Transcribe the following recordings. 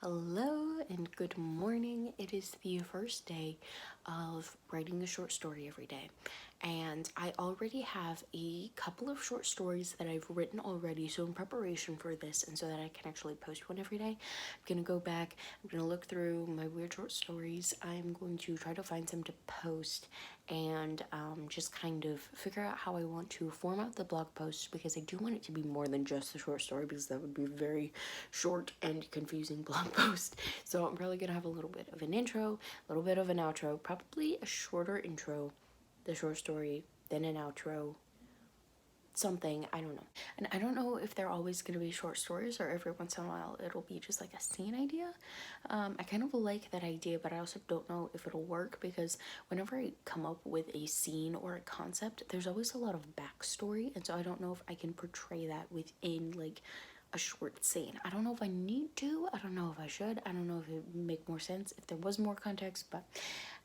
Hello and good morning. It is the first day of writing a short story every day, and I already have a couple of short stories that I've written already. So in preparation for this and so that I can actually post one every day, I'm gonna go back, I'm gonna look through my weird short stories. I'm going to try to find some to post and just kind of figure out how I want to format the blog post, because I do want it to be more than just a short story, because that would be a very short and confusing blog post. So I'm probably gonna have a little bit of an intro, a little bit of an outro, probably a shorter intro, the short story, then an outro, something, I don't know. And I don't know if they're always going to be short stories or every once in a while it'll be just like a scene idea. I kind of like that idea, but I also don't know if it'll work, because whenever I come up with a scene or a concept, there's always a lot of backstory, and so I don't know if I can portray that within like a short scene. I don't know if I need to, I don't know if I should, I don't know if it would make more sense if there was more context, but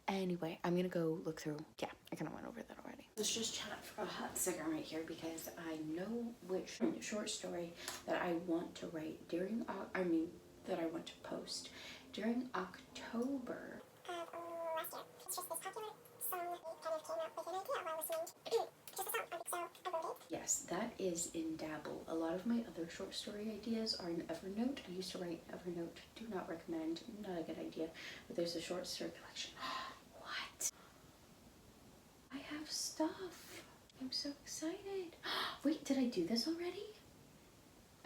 anyway, I'm gonna go look through. Yeah, I kind of went over that already. Let's just chat for a hot second right here, because I know which short story that I want to write during, that I want to post during October. Last year. It's just this popular song that kind of came up with an idea while listening to just a song. So I wrote it. Yes, that is in Dabble. A lot of my other short story ideas are in Evernote. I used to write Evernote. Do not recommend. Not a good idea. But there's a short story collection. What? I have stuff. I'm so excited. Wait, did I do this already?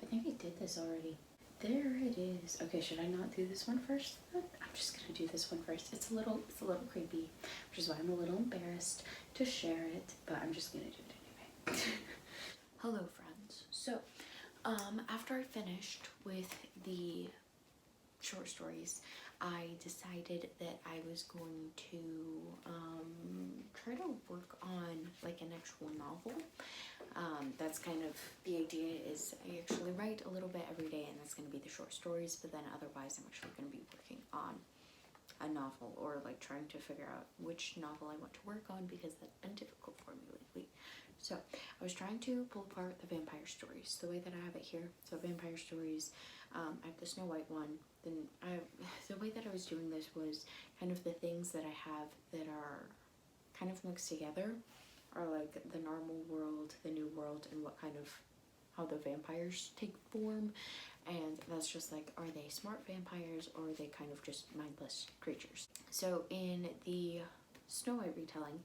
I think I did this already. There it is. Okay, should I not do this one first? I'm just gonna do this one first. It's a little creepy, which is why I'm a little embarrassed to share it, but I'm just gonna do it anyway. Hello, friends. So, after I finished with the short stories, I decided that I was going to try to work on like an actual novel. That's kind of the idea, is I actually write a little bit every day, and that's going to be the short stories, but then otherwise I'm actually going to be working on a novel, or like trying to figure out which novel I want to work on, because that's been difficult for me lately. So I was trying to pull apart the vampire stories the way that I have it here. So vampire stories, I have the Snow White one. Then the way that I was doing this was kind of the things that I have that are kind of mixed together are like the normal world, the new world, and what kind of, how the vampires take form. And that's just like, are they smart vampires, or are they kind of just mindless creatures? So in the Snow White retelling,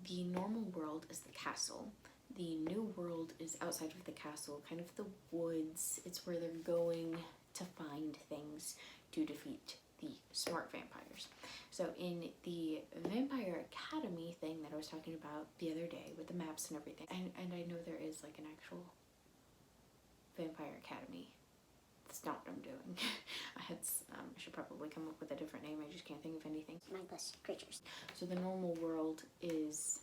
the normal world is the castle. The new world is outside of the castle, kind of the woods. It's where they're going to find things to defeat the smart vampires. So in the Vampire Academy thing that I was talking about the other day with the maps and everything, and I know there is like an actual Vampire Academy. That's not what I'm doing. I should probably come up with a different name. I just can't think of anything. Mindless creatures. So the normal world is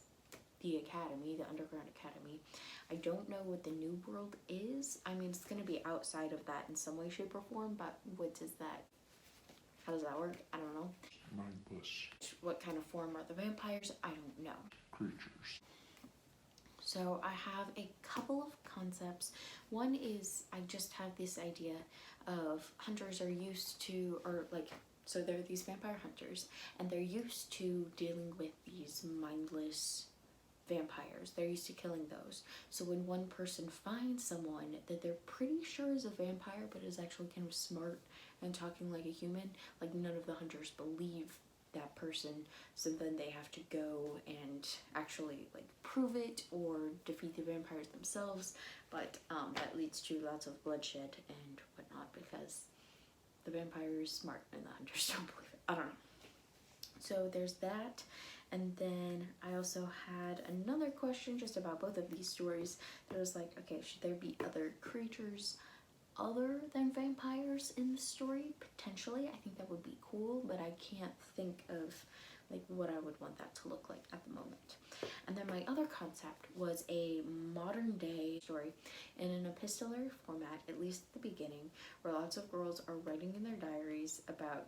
the academy, the underground academy. I don't know what the new world is. I mean, it's going to be outside of that in some way, shape, or form, but what does that, how does that work? I don't know. Mindless. What kind of form are the vampires? I don't know. Creatures. So I have a couple of concepts. One is I just have this idea of hunters are used to, or like, so they're these vampire hunters, and they're used to dealing with these mindless vampires. They're used to killing those. So when one person finds someone that they're pretty sure is a vampire, but is actually kind of smart and talking like a human, like none of the hunters believe that person, so then they have to go and actually like prove it or defeat the vampires themselves, but that leads to lots of bloodshed and whatnot, because the vampire is smart and the hunters don't believe it. I don't know. So there's that. And then I also had another question just about both of these stories. That was like, okay, should there be other creatures other than vampires in the story? Potentially. I think that would be cool, but I can't think of like what I would want that to look like at the moment. And then my other concept was a modern day story in an epistolary format, at least at the beginning, where lots of girls are writing in their diaries about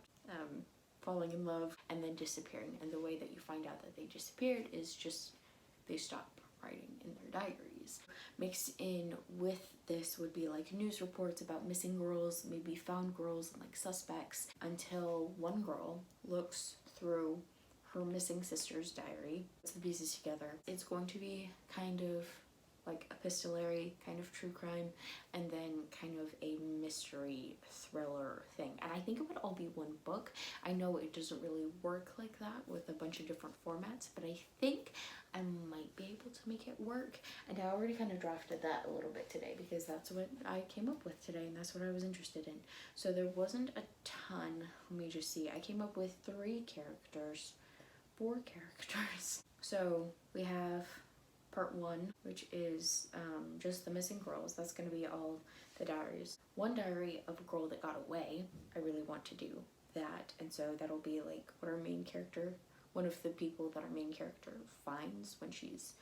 falling in love and then disappearing. And the way that you find out that they disappeared is just they stop writing in their diaries. diaries. Mixed in with this would be like news reports about missing girls, maybe found girls and like suspects, until one girl looks through her missing sister's diary, puts the pieces together. It's going to be kind of like epistolary, kind of true crime, and then kind of a mystery thriller thing. And I think it would all be one book. I know it doesn't really work like that with a bunch of different formats, but I think I might be able to make it work. And I already kind of drafted that a little bit today because that's what I came up with today and that's what I was interested in. So there wasn't a ton. Let me just see. I came up with 4 characters. So we have part 1, which is just the missing girls. That's going to be all the diaries. One diary of a girl that got away. I really want to do that, and so that'll be like what our main character, one of the people that our main character finds when she's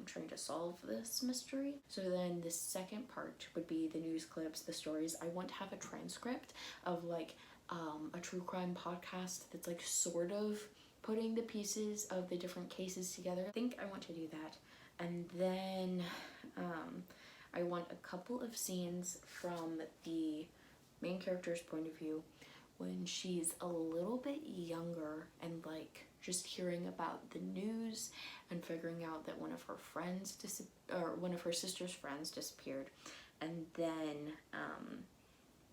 trying to solve this mystery. So then the second part would be the news clips, the stories. I want to have a transcript of like a true crime podcast that's like sort of putting the pieces of the different cases together. I think I want to do that. And then I want a couple of scenes from the main character's point of view when she's a little bit younger and like just hearing about the news and figuring out that one of her friends one of her sister's friends disappeared. And then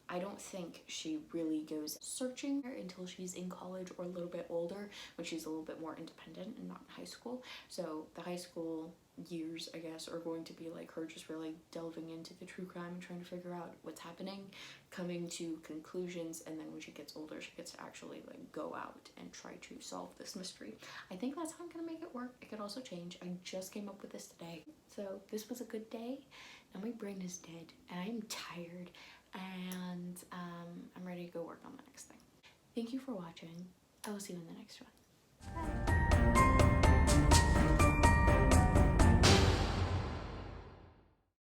I don't think she really goes searching until she's in college or a little bit older, when she's a little bit more independent and not in high school. So the high school years, I guess, are going to be like her just really delving into the true crime and trying to figure out what's happening, coming to conclusions, and then when she gets older, she gets to actually like go out and try to solve this mystery. I think that's how I'm gonna make it work. It could also change. I just came up with this today. So this was a good day. Now my brain is dead and I'm tired, and I'm ready to go work on the next thing. Thank you for watching. I will see you in the next one. Bye.